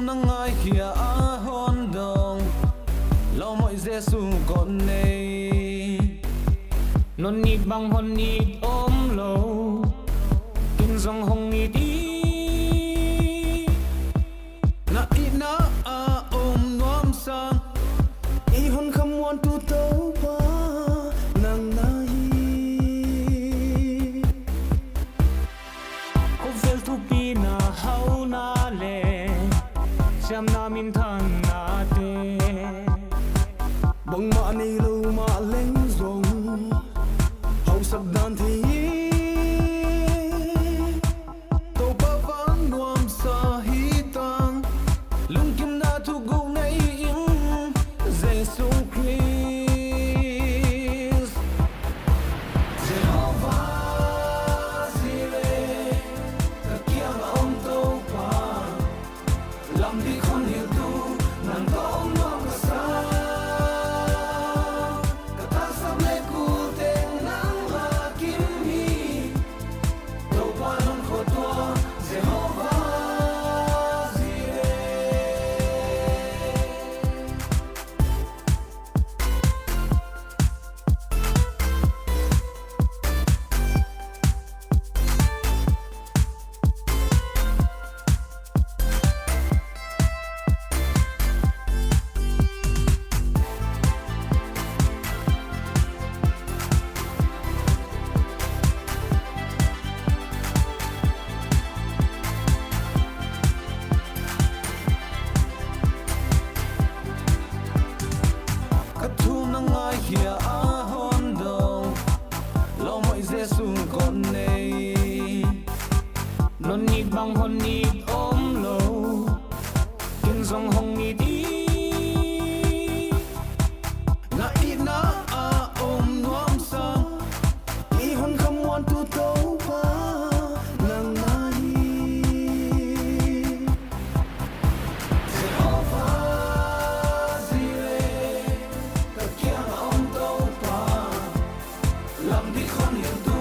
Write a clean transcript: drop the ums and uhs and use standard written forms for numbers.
na ngai kia a hon dong lo mọi Giêsu con này non nít bang hon nít ôm lâu kinh dòng hồng nít đi na ina a nuam sang i hon kham wan tu tau pa nang nai ko vel tu pi na hau na le siam na min than na te bang ma nei lo ma leng zong hau sak dan thi to pa vang nuam sa hi tang lung kim na thu gu nei im Giêsu Christ Jehovah Jireh ka kia ma om to pa lam di khon hiu tu nang to om nuam ka sa ka ta sam le ku teng nang ha kim hi to pa non kho to Jehovah Jireh ka thu na ngai hia a hon dong lo mọi Giêsu con này non nít bang hon nít ôm lâu kinh dòng hồng nít đi na ina a nuam sang i hon kham wan tu tau pa nang nai Jehovah Jireh ka kia ma om to pa lam di khon hiu tu